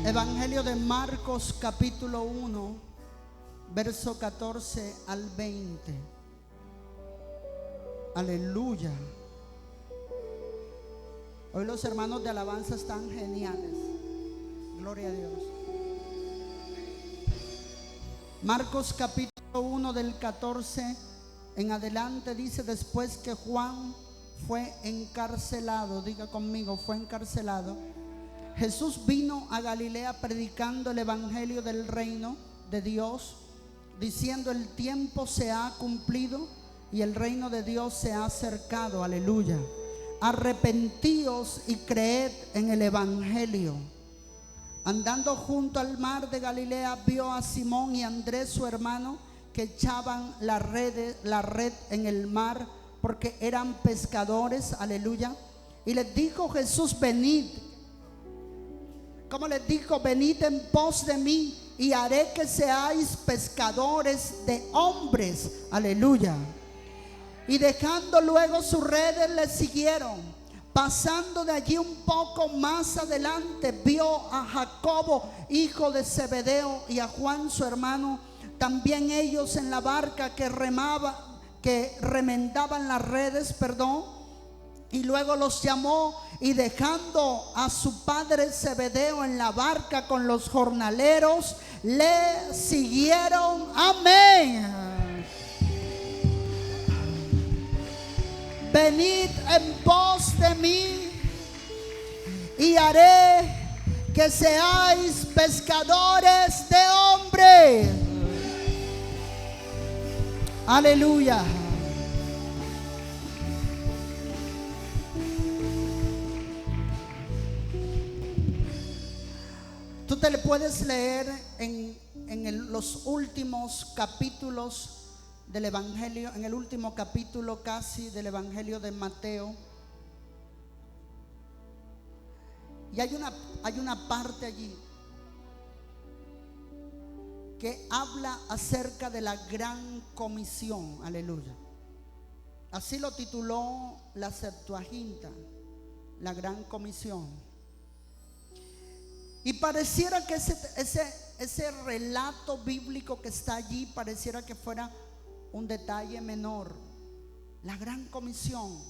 Evangelio de Marcos capítulo 1, verso 14 al 20. Aleluya. Hoy los hermanos de alabanza están geniales. Gloria a Dios. Marcos capítulo 1 del 14 en adelante dice: después que Juan fue encarcelado, diga conmigo, fue encarcelado, Jesús vino a Galilea predicando el evangelio del reino de Dios, diciendo: el tiempo se ha cumplido y el reino de Dios se ha acercado. Aleluya. Arrepentíos y creed en el evangelio. Andando junto al mar de Galilea, vio a Simón y Andrés su hermano, que echaban la red en el mar, porque eran pescadores. Aleluya. Y les dijo Jesús: venid. ¿Cómo les dijo? Venid en pos de mí y haré que seáis pescadores de hombres. Aleluya. Y dejando luego sus redes, le siguieron. Pasando de allí un poco más adelante, vio a Jacobo, hijo de Zebedeo, y a Juan su hermano, también ellos en la barca que remendaban las redes, y luego los llamó, y dejando a su padre Zebedeo en la barca con los jornaleros, le siguieron. Amén. Venid en pos de mí y haré que seáis pescadores de hombres. Aleluya. Tú te le puedes leer en los últimos capítulos del evangelio, en el último capítulo casi del evangelio de Mateo. Y hay una parte allí que habla acerca de la gran comisión. Aleluya. Así lo tituló la Septuaginta, la gran comisión. Y pareciera que ese relato bíblico que está allí, pareciera que fuera un detalle menor. La gran comisión.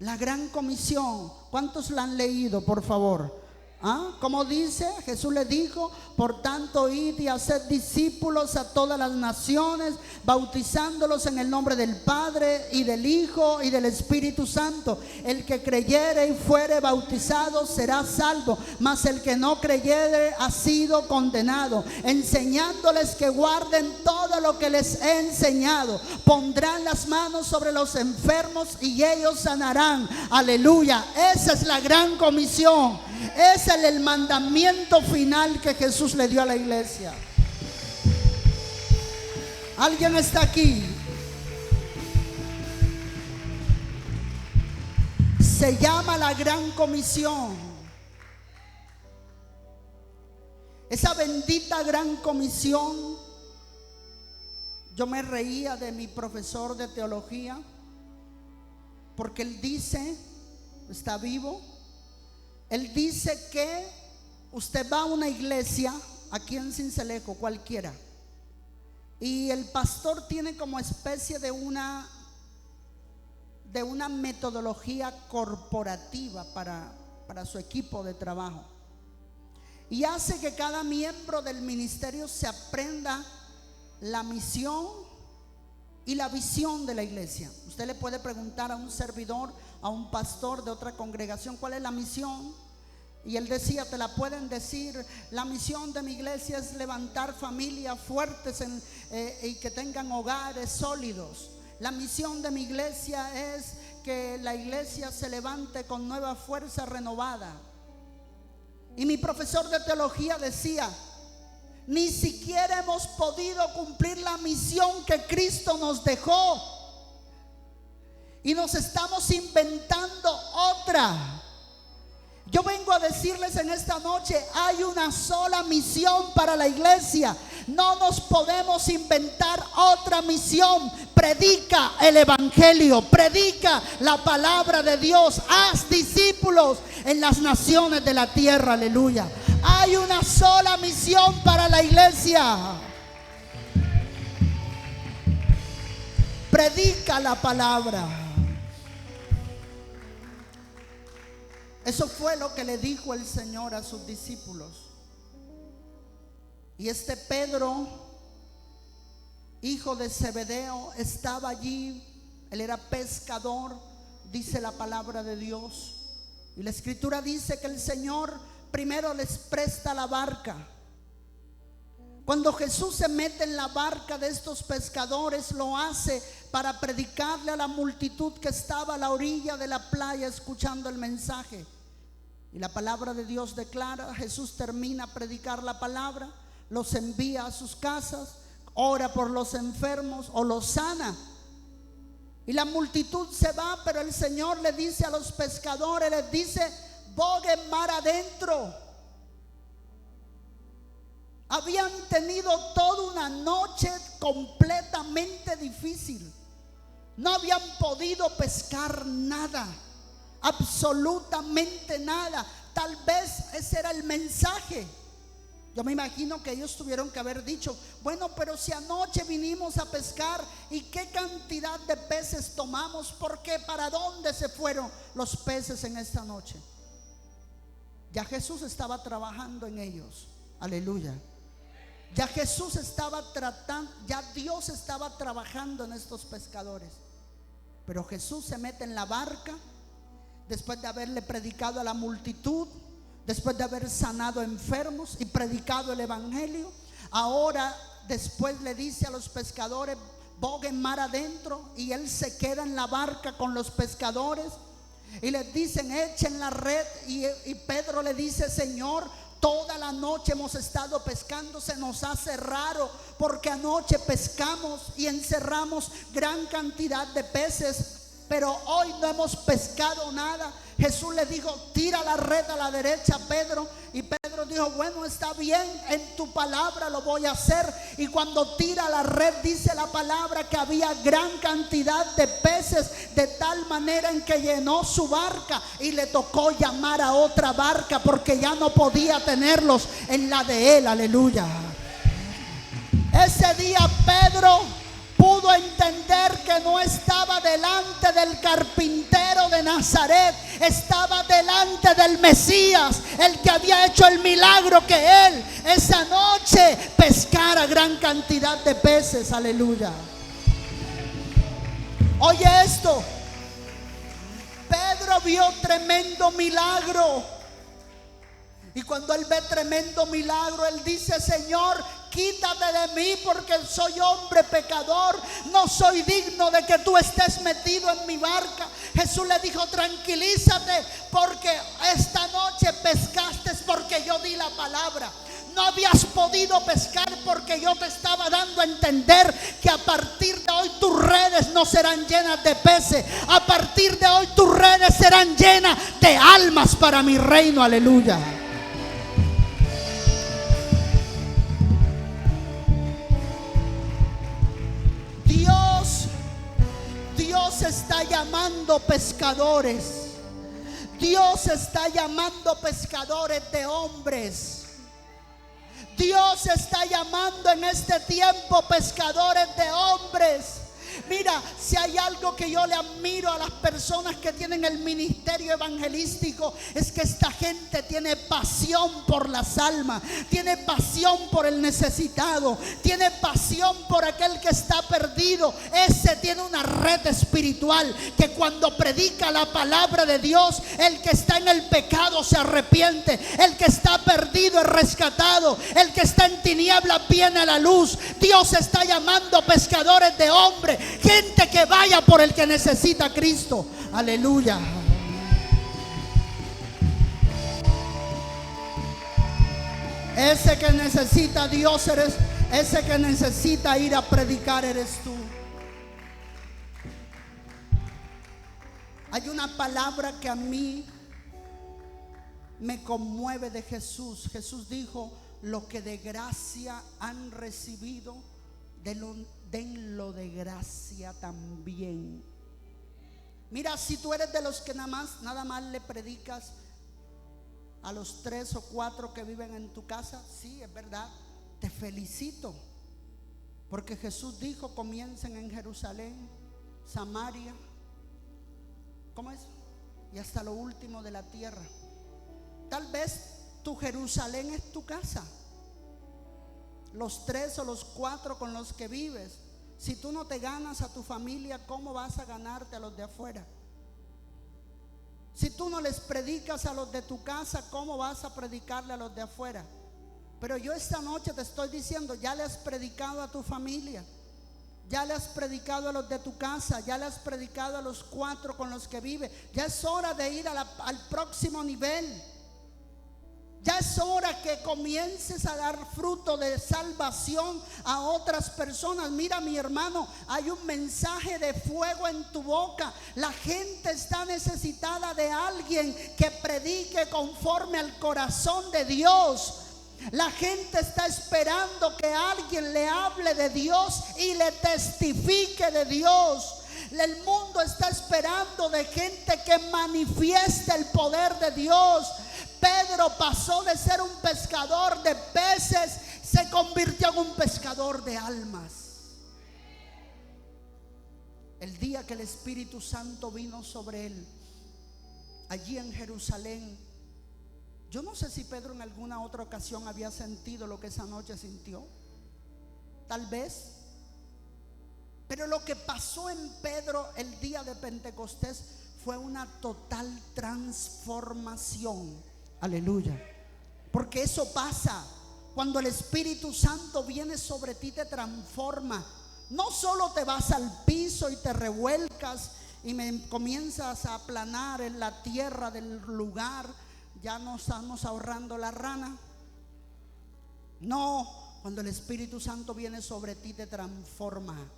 La gran comisión. ¿Cuántos la han leído, por favor? Como dice, Jesús le dijo: por tanto, id y haced discípulos a todas las naciones, bautizándolos en el nombre del Padre y del Hijo y del Espíritu Santo. El que creyere y fuere bautizado será salvo, mas el que no creyere ha sido condenado. Enseñándoles que guarden todo lo que les he enseñado. Pondrán las manos sobre los enfermos y ellos sanarán. Aleluya. Esa es la gran comisión. Es el mandamiento final que Jesús le dio a la iglesia. ¿Alguien está aquí? Se llama la gran comisión. Esa bendita gran comisión. Yo me reía de mi profesor de teología, porque él dice, está vivo, él dice que usted va a una iglesia aquí en Sincelejo, cualquiera, y el pastor tiene como especie de una metodología corporativa para su equipo de trabajo, y hace que cada miembro del ministerio se aprenda la misión y la visión de la iglesia. Usted le puede preguntar a un servidor, a un pastor de otra congregación, ¿cuál es la misión? Y él decía, te la pueden decir: la misión de mi iglesia es levantar familias fuertes y que tengan hogares sólidos. La misión de mi iglesia es que la iglesia se levante con nueva fuerza renovada. Y mi profesor de teología decía: ni siquiera hemos podido cumplir la misión que Cristo nos dejó, y nos estamos inventando otra. Yo vengo a decirles en esta noche: hay una sola misión para la iglesia. No nos podemos inventar otra misión. Predica el evangelio, predica la palabra de Dios, haz discípulos en las naciones de la tierra. Aleluya. Hay una sola misión para la iglesia. Predica la palabra. Eso fue lo que le dijo el Señor a sus discípulos. Y este Pedro, hijo de Zebedeo, estaba allí. Él era pescador, dice la palabra de Dios. Y la escritura dice que el Señor primero les presta la barca. Cuando Jesús se mete en la barca de estos pescadores, lo hace para predicarle a la multitud que estaba a la orilla de la playa escuchando el mensaje. Y la palabra de Dios declara, Jesús termina a predicar la palabra, los envía a sus casas, ora por los enfermos o los sana. Y la multitud se va, pero el Señor le dice a los pescadores, les dice, boguen mar adentro. Habían tenido toda una noche completamente difícil. No habían podido pescar nada, absolutamente nada. Tal vez ese era el mensaje. Yo me imagino que ellos tuvieron que haber dicho, bueno, pero si anoche vinimos a pescar, ¿y qué cantidad de peces tomamos? ¿Por qué? ¿Para dónde se fueron los peces en esta noche? Ya Jesús estaba trabajando en ellos. Aleluya. Ya Jesús estaba tratando, ya Dios estaba trabajando en estos pescadores. Pero Jesús se mete en la barca después de haberle predicado a la multitud, después de haber sanado enfermos y predicado el evangelio. Ahora después le dice a los pescadores, boguen mar adentro, y él se queda en la barca con los pescadores y les dicen, echen la red. Y Pedro le dice, Señor, toda la noche hemos estado pescando, se nos hace raro porque anoche pescamos y encerramos gran cantidad de peces, pero hoy no hemos pescado nada. Jesús le dijo, tira la red a la derecha, Pedro. Y Pedro dijo, bueno, está bien, en tu palabra lo voy a hacer. Y cuando tira la red, dice la palabra que había gran cantidad de peces, de tal manera en que llenó su barca y le tocó llamar a otra barca porque ya no podía tenerlos en la de él. Aleluya. Ese día Pedro pudo entender que no estaba delante del carpintero de Nazaret, estaba delante del Mesías, el que había hecho el milagro que él esa noche pescara gran cantidad de peces. Aleluya. Oye esto, Pedro vio tremendo milagro. Y cuando él ve tremendo milagro, él dice, Señor, quítate de mí porque soy hombre pecador, no soy digno de que tú estés metido en mi barca. Jesús le dijo, tranquilízate, porque esta noche pescaste porque yo di la palabra. No habías podido pescar porque yo te estaba dando a entender que a partir de hoy tus redes no serán llenas de peces. A partir de hoy tus redes serán llenas de almas para mi reino. Aleluya. Dios está llamando pescadores. Dios está llamando pescadores de hombres. Dios está llamando en este tiempo pescadores de hombres. Mira, si hay algo que yo le admiro a las personas que tienen el ministerio evangelístico, es que esta gente tiene pasión por las almas, tiene pasión por el necesitado, tiene pasión por aquel que está perdido. Ese tiene una red espiritual que cuando predica la palabra de Dios, el que está en el pecado se arrepiente, el que está perdido es rescatado, el que está en tinieblas viene a la luz. Dios está llamando pescadores de hombres, gente que vaya por el que necesita a Cristo. Aleluya. Ese que necesita a Dios eres, ese que necesita ir a predicar eres tú. Hay una palabra que a mí me conmueve de Jesús. Jesús dijo, lo que de gracia han recibido, denlo de gracia también. Mira, si tú eres de los que nada más le predicas a los 3 o 4 que viven en tu casa, sí, es verdad, te felicito. Porque Jesús dijo: comiencen en Jerusalén, Samaria, ¿cómo es? Y hasta lo último de la tierra. Tal vez tu Jerusalén es tu casa, los 3 o los 4 con los que vives. Si tú no te ganas a tu familia, ¿cómo vas a ganarte a los de afuera? Si tú no les predicas a los de tu casa, ¿cómo vas a predicarle a los de afuera? Pero yo esta noche te estoy diciendo: ya le has predicado a tu familia, ya le has predicado a los de tu casa, ya le has predicado a los 4 con los que vive. Ya es hora de ir al próximo nivel. Ya es hora que comiences a dar fruto de salvación a otras personas. Mira, mi hermano, hay un mensaje de fuego en tu boca. La gente está necesitada de alguien que predique conforme al corazón de Dios. La gente está esperando que alguien le hable de Dios y le testifique de Dios. El mundo está esperando de gente que manifieste el poder de Dios. Pedro pasó de ser un pescador de peces, se convirtió en un pescador de almas. El día que el Espíritu Santo vino sobre él, allí en Jerusalén, yo no sé si Pedro en alguna otra ocasión había sentido lo que esa noche sintió, tal vez. Pero lo que pasó en Pedro el día de Pentecostés fue una total transformación. Aleluya. Porque eso pasa cuando el Espíritu Santo viene sobre ti, te transforma. No solo te vas al piso y te revuelcas y comienzas a aplanar en la tierra del lugar. Ya no estamos ahorrando la rana. No, cuando el Espíritu Santo viene sobre ti, te transforma.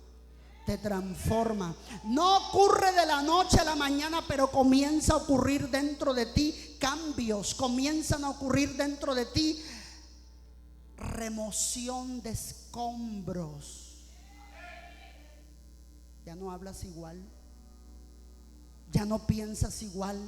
Te transforma. No ocurre de la noche a la mañana, pero comienza a ocurrir dentro de ti cambios. Comienzan a ocurrir dentro de ti remoción de escombros. Ya no hablas igual, ya no piensas igual.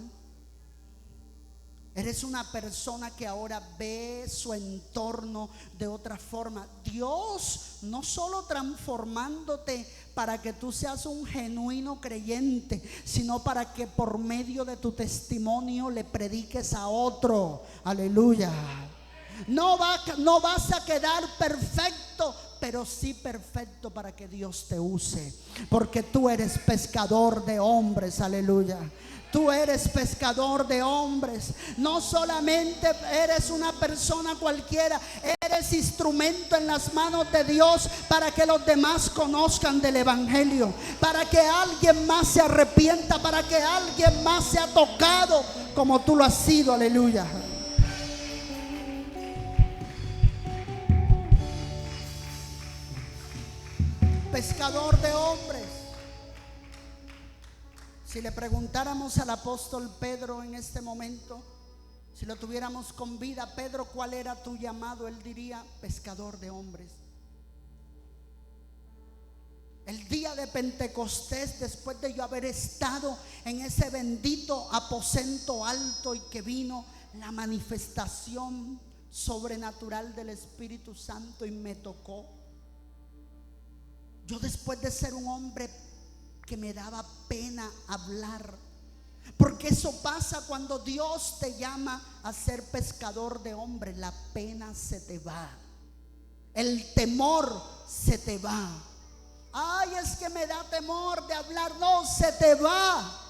Eres una persona que ahora ve su entorno de otra forma. Dios no solo transformándote para que tú seas un genuino creyente, sino para que por medio de tu testimonio le prediques a otro. Aleluya. No vas a quedar perfecto, pero sí perfecto para que Dios te use, porque tú eres pescador de hombres. Aleluya. Tú eres pescador de hombres. No solamente eres una persona cualquiera, eres instrumento en las manos de Dios para que los demás conozcan del Evangelio, para que alguien más se arrepienta, para que alguien más sea tocado como tú lo has sido. Aleluya. Pescador de hombres. Si le preguntáramos al apóstol Pedro en este momento, si lo tuviéramos con vida: Pedro, ¿cuál era tu llamado? Él diría: pescador de hombres. El día de Pentecostés, después de yo haber estado en ese bendito aposento alto y que vino la manifestación sobrenatural del Espíritu Santo y me tocó, yo, después de ser un hombre que me daba pena hablar, porque eso pasa cuando Dios te llama a ser pescador de hombres, la pena se te va, el temor se te va. Ay, es que me da temor de hablar. No, se te va.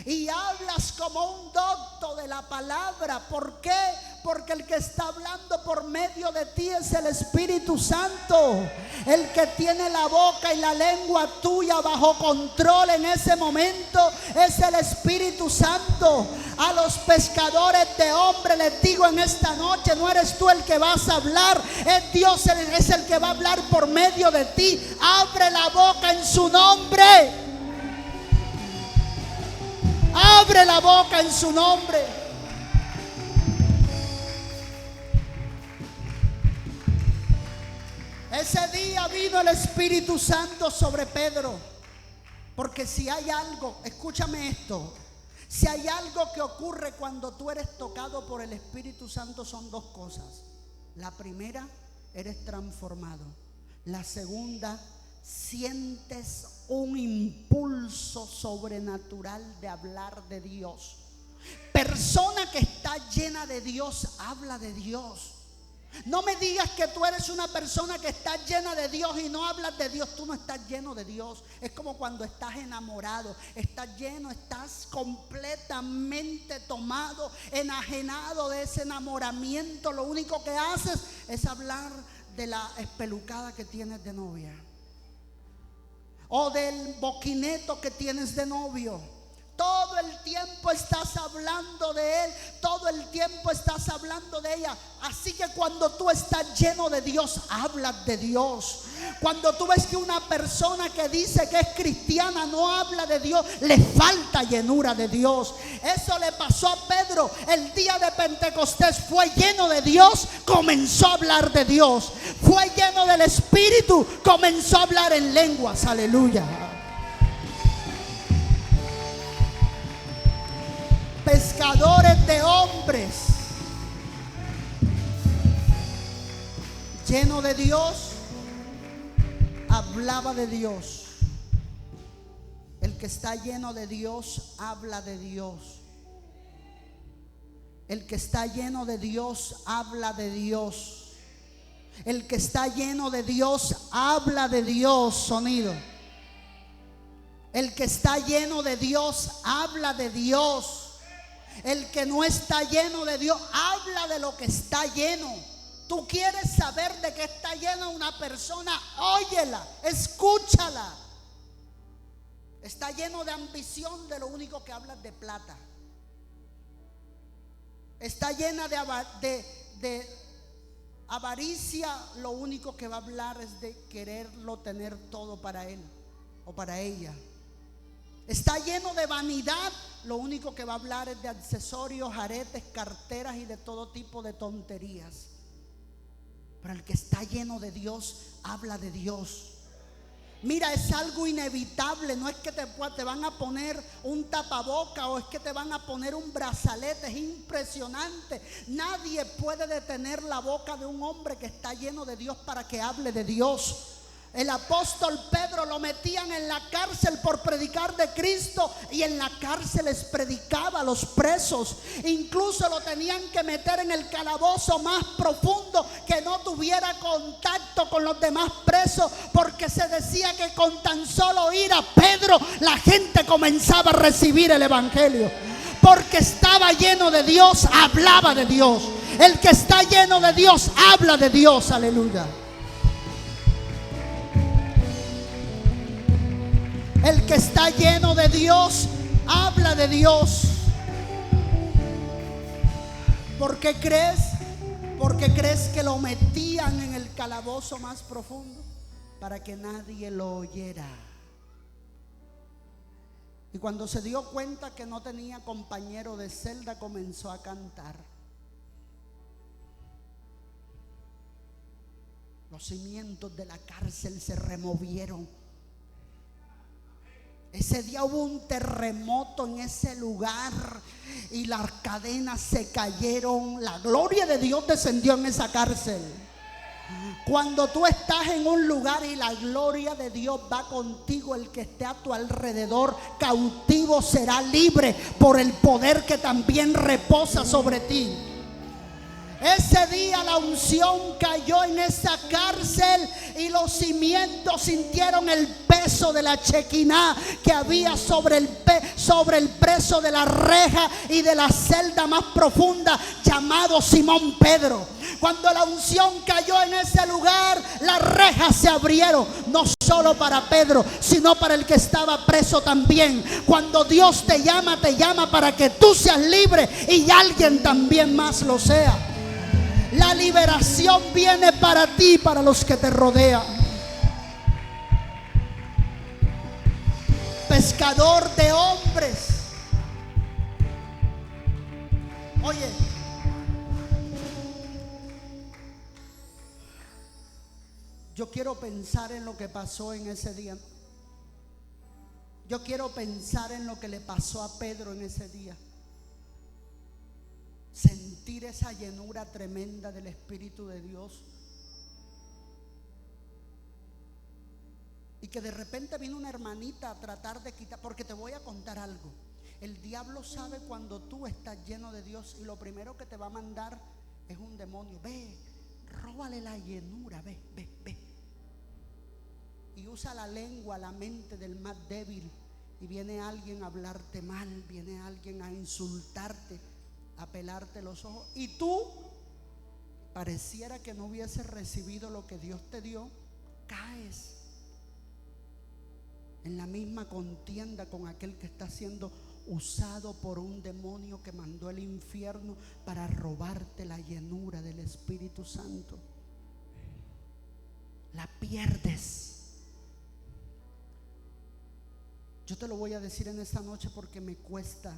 Y hablas como un docto de la palabra. ¿Por qué? Porque el que está hablando por medio de ti es el Espíritu Santo. El que tiene la boca y la lengua tuya bajo control en ese momento es el Espíritu Santo. A los pescadores de hombres les digo en esta noche: no eres tú el que vas a hablar, es Dios, es el que va a hablar por medio de ti. Abre la boca en su nombre. Abre la boca en su nombre. Ese día vino el Espíritu Santo sobre Pedro. Porque si hay algo, escúchame esto, Si hay algo que ocurre cuando tú eres tocado por el Espíritu Santo, son dos cosas. La primera, eres transformado. La segunda, sientes un impulso sobrenatural de hablar de Dios. Persona que está llena de Dios, habla de Dios. No me digas que tú eres una persona que está llena de Dios y no hablas de Dios. Tú no estás lleno de Dios. Es como cuando estás enamorado, estás lleno, estás completamente tomado, enajenado de ese enamoramiento. Lo único que haces es hablar de la espelucada que tienes de novia, o del boquineto que tienes de novio. Todo el tiempo estás hablando de él, todo el tiempo estás hablando de ella. Así que cuando tú estás lleno de Dios, hablas de Dios. Cuando tú ves que una persona que dice que es cristiana no habla de Dios, le falta llenura de Dios. Eso le pasó a Pedro el día de Pentecostés. Fue lleno de Dios, comenzó a hablar de Dios. Fue lleno del Espíritu, comenzó a hablar en lenguas. Aleluya. Pescadores de hombres, lleno de Dios, hablaba de Dios. El que está lleno de Dios habla de Dios. El que está lleno de Dios habla de Dios. El que está lleno de Dios habla de Dios. Sonido. El que está lleno de Dios habla de Dios. El que no está lleno de Dios habla de lo que está lleno. Tú quieres saber de qué está llena una persona, óyela, escúchala. Está lleno de ambición, de lo único que habla es de plata. Está llena de avaricia, lo único que va a hablar es de quererlo tener todo para él o para ella. Está lleno de vanidad, lo único que va a hablar es de accesorios, aretes, carteras y de todo tipo de tonterías. Pero el que está lleno de Dios, habla de Dios. Mira, es algo inevitable. No es que te van a poner un tapaboca o es que te van a poner un brazalete. Es impresionante. Nadie puede detener la boca de un hombre que está lleno de Dios para que hable de Dios. El apóstol Pedro lo metían en la cárcel por predicar de Cristo, y en la cárcel les predicaba a los presos. Incluso lo tenían que meter en el calabozo más profundo, que no tuviera contacto con los demás presos, porque se decía que con tan solo oír a Pedro la gente comenzaba a recibir el evangelio. Porque estaba lleno de Dios, hablaba de Dios. El que está lleno de Dios habla de Dios. Aleluya. El que está lleno de Dios habla de Dios. ¿Por qué crees? Porque crees que lo metían en el calabozo más profundo para que nadie lo oyera. Y cuando se dio cuenta que no tenía compañero de celda, comenzó a cantar. Los cimientos de la cárcel se removieron. Ese día hubo un terremoto en ese lugar y las cadenas se cayeron. La gloria de Dios descendió en esa cárcel. Cuando tú estás en un lugar y la gloria de Dios va contigo, el que esté a tu alrededor cautivo será libre por el poder que también reposa sobre ti. Ese día la unción cayó en esa cárcel y los cimientos sintieron el peso de la chequiná que había sobre el preso de la reja y de la celda más profunda llamado Simón Pedro. Cuando la unción cayó en ese lugar, las rejas se abrieron, no solo para Pedro, sino para el que estaba preso también. Cuando Dios te llama para que tú seas libre y alguien también más lo sea. La liberación viene para ti y para los que te rodean. Pescador de hombres. Oye, yo quiero pensar en lo que pasó en ese día. Yo quiero pensar en lo que le pasó a Pedro en ese día. Sentir esa llenura tremenda del Espíritu de Dios. Y que de repente vino una hermanita a tratar de quitar, porque te voy a contar algo. El diablo sabe cuando tú estás lleno de Dios y lo primero que te va a mandar es un demonio. Ve, róbale la llenura, ve. Y usa la lengua, la mente del más débil. Y viene alguien a hablarte mal, viene alguien a insultarte, a pelarte los ojos. Y tú, pareciera que no hubieses recibido lo que Dios te dio, caes en la misma contienda con aquel que está siendo usado por un demonio que mandó el infierno para robarte la llenura del Espíritu Santo. La pierdes. Yo te lo voy a decir en esta noche porque me cuesta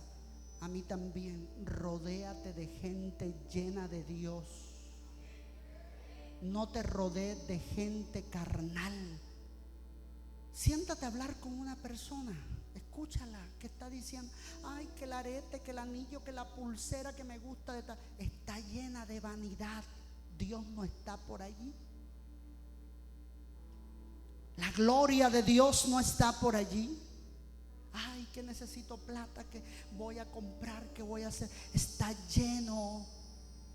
a mí también. Rodéate de gente llena de Dios. No te rodees de gente carnal. Siéntate a hablar con una persona. Escúchala, que está diciendo: ay, que el arete, que el anillo, que la pulsera que me gusta de tal. Está llena de vanidad. Dios no está por allí. La gloria de Dios no está por allí. Ay, que necesito plata, que voy a comprar, que voy a hacer. Está lleno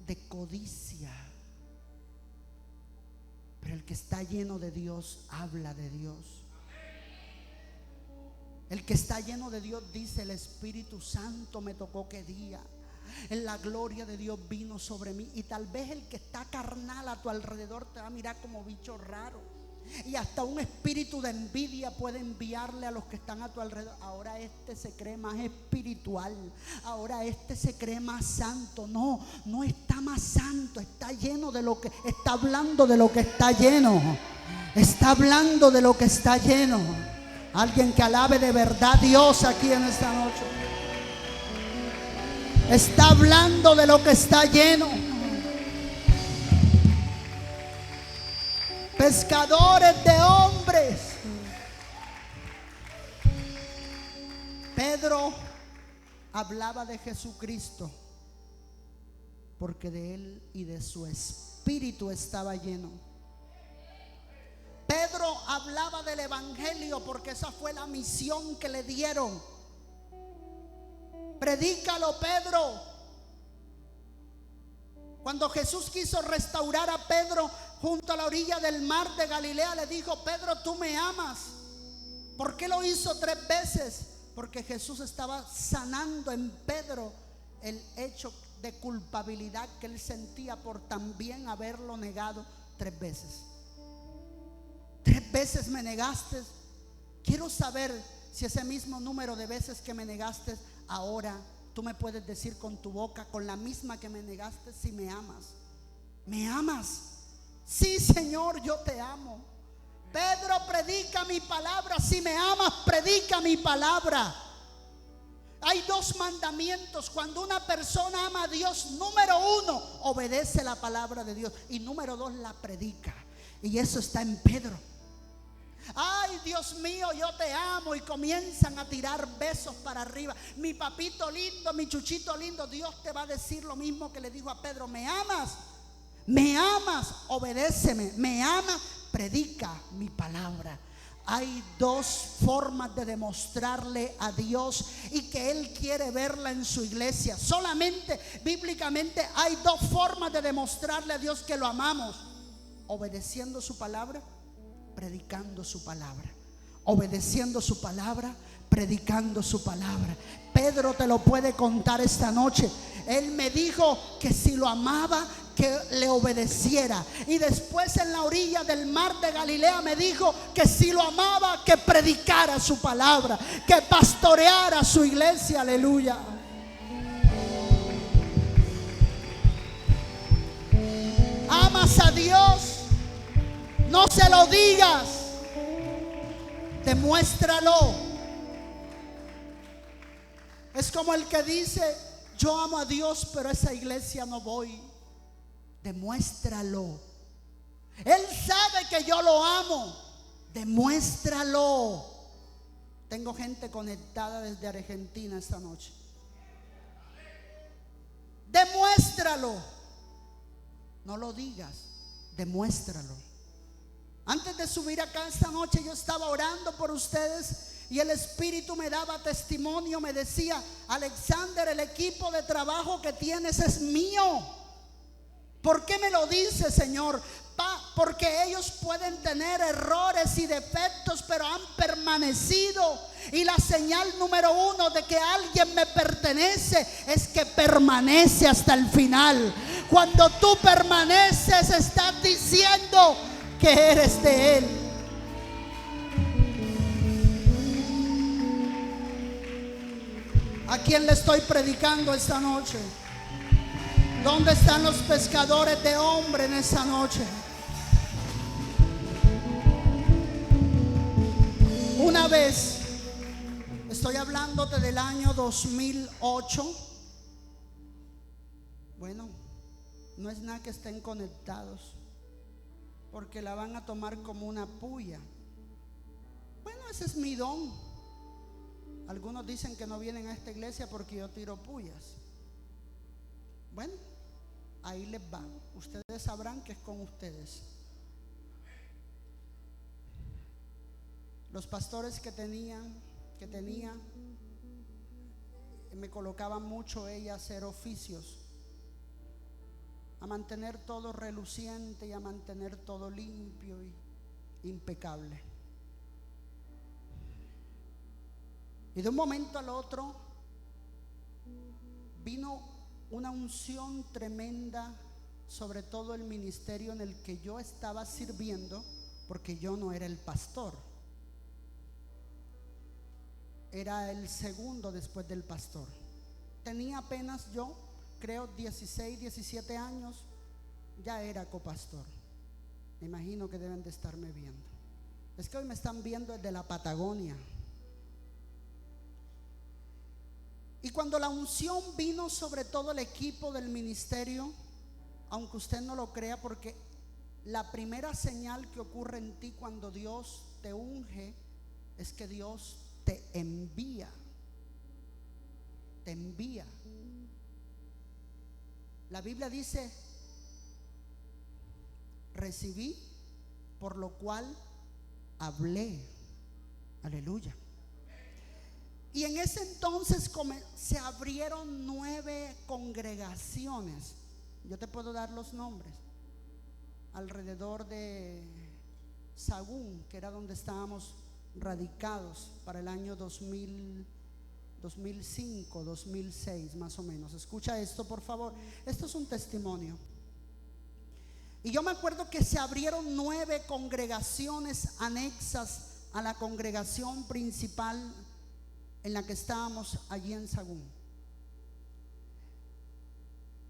de codicia. Pero el que está lleno de Dios habla de Dios. El que está lleno de Dios dice: el Espíritu Santo me tocó qué día. La gloria de Dios vino sobre mí. Y tal vez el que está carnal a tu alrededor te va a mirar como bicho raro. Y hasta un espíritu de envidia puede enviarle a los que están a tu alrededor. Ahora este se cree más espiritual. Ahora este se cree más santo. No, no está más santo. Está lleno de lo que está hablando, de lo que está lleno. Está hablando de lo que está lleno. Alguien que alabe de verdad a Dios aquí en esta noche. Está hablando de lo que está lleno. Pescadores de hombres. Pedro hablaba de Jesucristo porque de él y de su espíritu estaba lleno. Pedro hablaba del evangelio porque esa fue la misión que le dieron. Predícalo, Pedro. Cuando Jesús quiso restaurar a Pedro junto a la orilla del mar de Galilea, le dijo: Pedro, tú me amas. ¿Por qué lo hizo 3 veces? Porque Jesús estaba sanando en Pedro el hecho de culpabilidad que él sentía por también haberlo negado 3 veces. 3 veces me negaste. Quiero saber si ese mismo número de veces que me negaste, ahora tú me puedes decir con tu boca, con la misma que me negaste, si me amas. ¿Me amas? Sí, Señor, yo te amo. Pedro, predica mi palabra. Si me amas, predica mi palabra. Hay 2 mandamientos. Cuando una persona ama a Dios, número 1, obedece la palabra de Dios. Y número 2, la predica. Y eso está en Pedro. Ay, Dios mío, yo te amo. Y comienzan a tirar besos para arriba. Mi papito lindo, mi chuchito lindo. Dios te va a decir lo mismo que le dijo a Pedro: ¿me amas? ¿Me amas? Obedéceme. ¿Me amas? Predica mi palabra. Hay 2 formas de demostrarle a Dios y que Él quiere verla en su iglesia. Solamente bíblicamente hay 2 formas de demostrarle a Dios que lo amamos: obedeciendo su palabra, predicando su palabra. Obedeciendo su palabra, predicando su palabra. Pedro te lo puede contar esta noche. Él me dijo que si lo amaba, que le obedeciera. Y después en la orilla del mar de Galilea me dijo que si lo amaba, que predicara su palabra, que pastoreara su iglesia. Aleluya. Amas a Dios, no se lo digas, demuéstralo. Es como el que dice: yo amo a Dios, pero a esa iglesia no voy. Demuéstralo. Él sabe que yo lo amo. Demuéstralo. Tengo gente conectada desde Argentina esta noche. Demuéstralo. No lo digas, demuéstralo. Antes de subir acá esta noche yo estaba orando por ustedes y el Espíritu me daba testimonio, me decía: Alexander, el equipo de trabajo que tienes es mío. ¿Por qué me lo dice, Señor? Porque ellos pueden tener errores y defectos, pero han permanecido. Y la señal número uno de que alguien me pertenece es que permanece hasta el final. Cuando tú permaneces, estás diciendo que eres de Él. ¿A quién le estoy predicando esta noche? ¿Dónde están los pescadores de hombres en esta noche? Una vez, estoy hablándote del año 2008. Bueno, no es nada que estén conectados, porque la van a tomar como una puya. Bueno, ese es mi don. Algunos dicen que no vienen a esta iglesia porque yo tiro puyas. Bueno, ahí les va. Ustedes sabrán que es con ustedes. Los pastores que tenía, me colocaban mucho ella a hacer oficios, a mantener todo reluciente y a mantener todo limpio y impecable. Y de un momento al otro vino una unción tremenda sobre todo el ministerio en el que yo estaba sirviendo, porque yo no era el pastor, era el segundo después del pastor. Tenía apenas yo, creo 16, 17 años, ya era copastor. Me imagino que deben de estarme viendo. Es que hoy me están viendo desde la Patagonia. Y cuando la unción vino sobre todo el equipo del ministerio, aunque usted no lo crea, porque la primera señal que ocurre en ti cuando Dios te unge es que Dios te envía. Te envía. La Biblia dice: recibí, por lo cual hablé. Aleluya. Y en ese entonces se abrieron 9 congregaciones. Yo te puedo dar los nombres. Alrededor de Sagún, que era donde estábamos radicados para el año 2005, 2006 más o menos. Escucha esto, por favor. Esto es un testimonio. Y yo me acuerdo que se abrieron 9 congregaciones anexas a la congregación principal en la que estábamos allí en Sagún.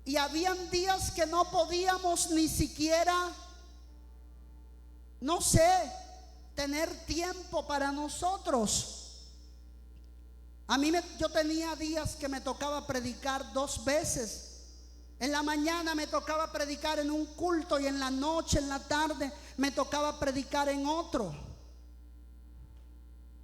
Y habían días que no podíamos ni siquiera, no sé, tener tiempo para nosotros. Yo tenía días que me tocaba predicar 2 veces. En la mañana me tocaba predicar en un culto y en la noche, en la tarde, me tocaba predicar en otro.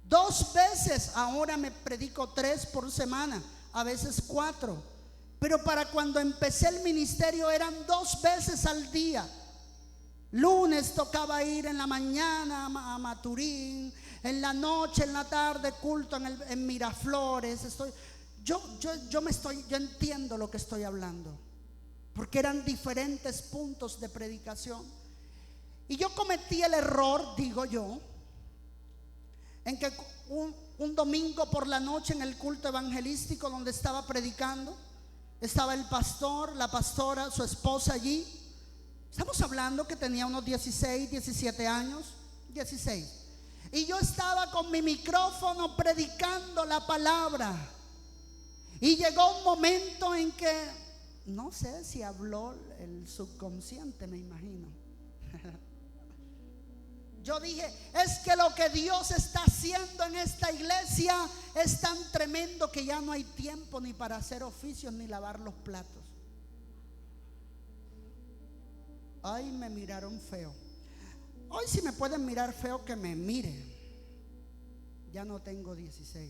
2 veces. Ahora me predico 3 por semana, a veces 4. Pero para cuando empecé el ministerio eran 2 veces al día. Lunes tocaba ir en la mañana a Maturín, en la noche, en la tarde culto en Miraflores. Yo entiendo lo que estoy hablando, porque eran diferentes puntos de predicación. Y yo cometí el error, digo yo, en que un domingo por la noche en el culto evangelístico donde estaba predicando, estaba el pastor, la pastora, su esposa allí. Estamos hablando que tenía unos 16, 17 años, 16. Y yo estaba con mi micrófono predicando la palabra. Y llegó un momento en que, no sé si habló el subconsciente, me imagino. Yo dije: es que lo que Dios está haciendo en esta iglesia es tan tremendo que ya no hay tiempo ni para hacer oficios ni lavar los platos. Ay, me miraron feo. Hoy si me pueden mirar feo, que me miren. Ya no tengo 16,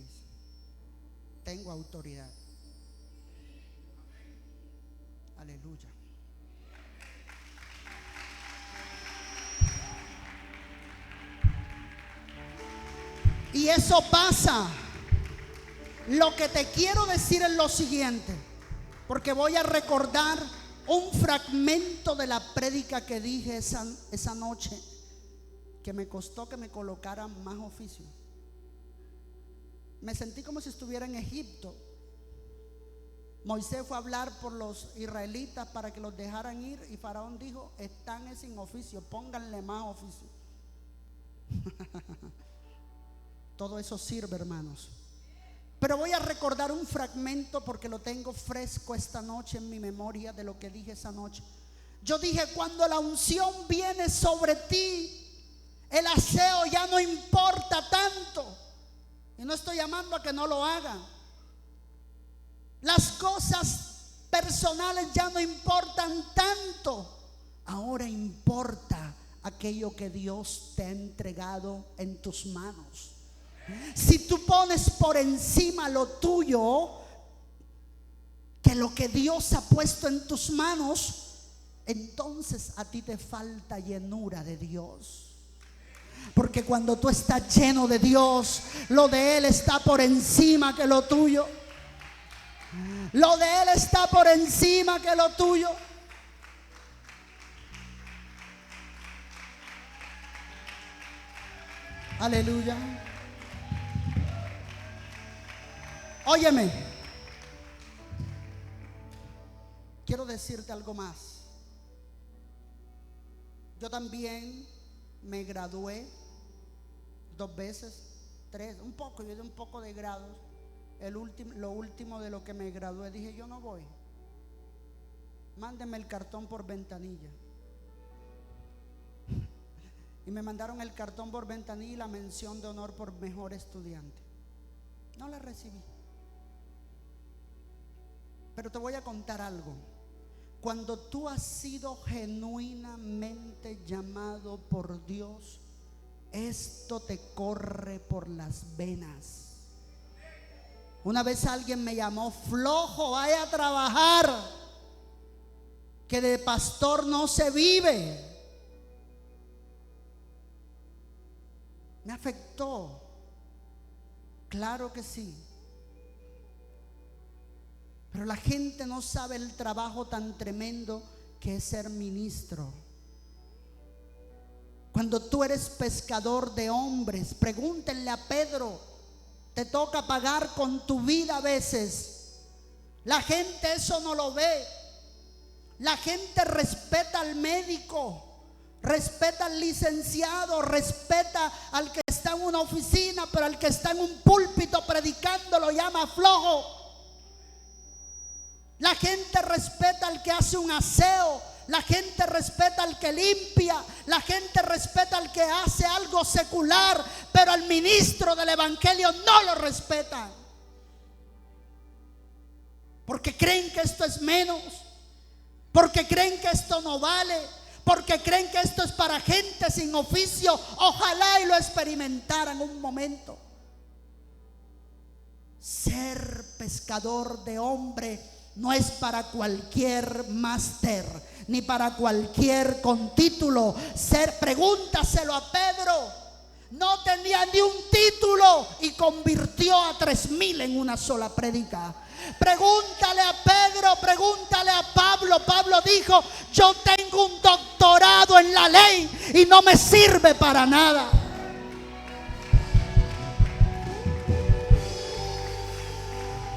tengo autoridad. Aleluya. Y eso pasa. Lo que te quiero decir es lo siguiente, porque voy a recordar un fragmento de la prédica que dije esa noche, que me costó que me colocaran más oficio. Me sentí como si estuviera en Egipto. Moisés fue a hablar por los israelitas para que los dejaran ir, y Faraón dijo: están sin oficio, pónganle más oficio. Todo eso sirve, hermanos. Pero voy a recordar un fragmento porque lo tengo fresco esta noche en mi memoria de lo que dije esa noche. Yo dije: cuando la unción viene sobre ti, el aseo ya no importa tanto. Y no estoy llamando a que no lo hagan. Las cosas personales ya no importan tanto. Ahora importa aquello que Dios te ha entregado en tus manos. Si tú pones por encima lo tuyo que lo que Dios ha puesto en tus manos, entonces a ti te falta llenura de Dios. Porque cuando tú estás lleno de Dios, lo de Él está por encima que lo tuyo. Lo de Él está por encima que lo tuyo. Aleluya. Óyeme, quiero decirte algo más. Yo también me gradué 2 veces, 3, un poco, yo di un poco de grados. Lo último de lo que me gradué, dije: yo no voy. Mándenme el cartón por ventanilla. Y me mandaron el cartón por ventanilla y la mención de honor por mejor estudiante. No la recibí. Pero te voy a contar algo. Cuando tú has sido genuinamente llamado por Dios, esto te corre por las venas. Una vez alguien me llamó: flojo, vaya a trabajar, que de pastor no se vive. Me afectó. Claro que sí. Pero la gente no sabe el trabajo tan tremendo que es ser ministro. Cuando tú eres pescador de hombres, pregúntenle a Pedro: te toca pagar con tu vida a veces. La gente eso no lo ve. La gente respeta al médico, respeta al licenciado, respeta al que está en una oficina, pero al que está en un púlpito predicando lo llama flojo. La gente respeta al que hace un aseo, la gente respeta al que limpia, la gente respeta al que hace algo secular, pero al ministro del evangelio no lo respetan, porque creen que esto es menos, porque creen que esto no vale, porque creen que esto es para gente sin oficio. Ojalá y lo experimentaran un momento. Ser pescador de hombre no es para cualquier máster, ni para cualquier con título. Pregúntaselo a Pedro. No tenía ni un título y convirtió a 3,000 en una sola prédica. Pregúntale a Pedro, pregúntale a Pablo. Pablo dijo: yo tengo un doctorado en la ley y no me sirve para nada.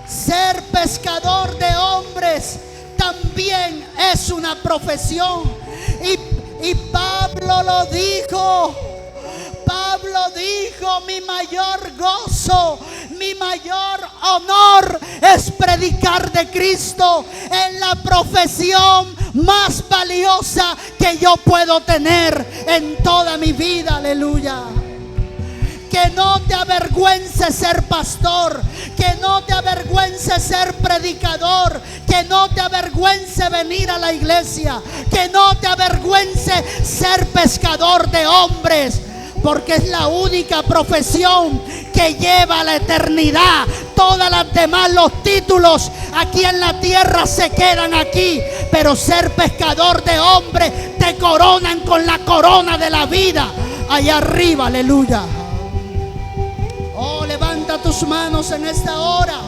Ser pescador de hombres también es una profesión. Y Pablo lo dijo. Pablo dijo: mi mayor gozo, mi mayor honor es predicar de Cristo. Es la profesión más valiosa que yo puedo tener en toda mi vida. Aleluya. Que no te avergüence ser pastor, que no te avergüence ser predicador, que no te avergüence venir a la iglesia, que no te avergüence ser pescador de hombres, porque es la única profesión que lleva a la eternidad. Todas las demás, los títulos aquí en la tierra se quedan aquí, pero ser pescador de hombres te coronan con la corona de la vida allá arriba. Aleluya. Oh, levanta tus manos en esta hora.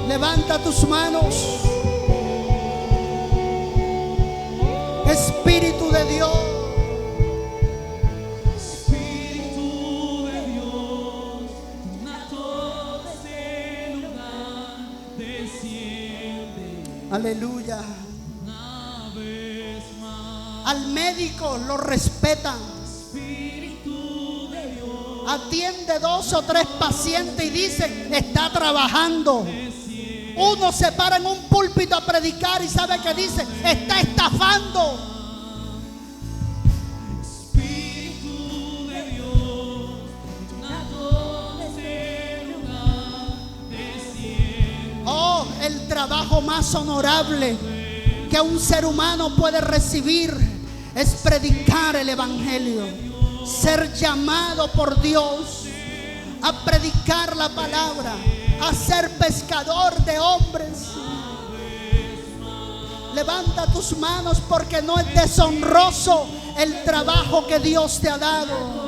Levanta tus manos. Espíritu de Dios. Espíritu de Dios, a todo este lugar desciende. Aleluya. Una vez más. Al médico lo respetan. Espíritu de Dios, Atiende 2 o 3 pacientes y dicen, está trabajando. Uno se para en un púlpito a predicar y sabe que dice, está estafando. Espíritu de Dios, a todo este lugar desciende. Oh, el trabajo más honorable que un ser humano puede recibir es predicar el evangelio, ser llamado por Dios a predicar la palabra, a ser pescador de hombres. Levanta tus manos, porque no es deshonroso el trabajo que Dios te ha dado.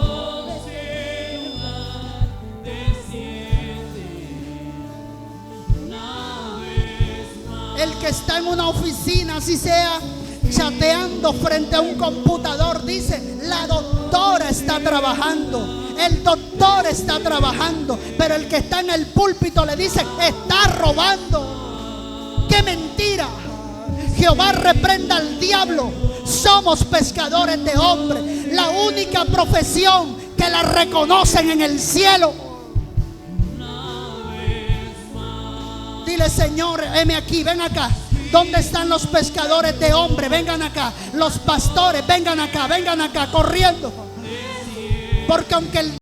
El que está en una oficina, así sea chateando frente a un computador, dice, la doctora está trabajando, el doctor está trabajando. Pero el que está en el púlpito le dice, está robando. ¡Qué mentira! Jehová reprenda al diablo. Somos pescadores de hombres, la única profesión que la reconocen en el cielo. Dile, Señor, heme aquí, ven acá. ¿Dónde están los pescadores de hombres? Vengan acá. Los pastores, vengan acá, corriendo. Porque aunque el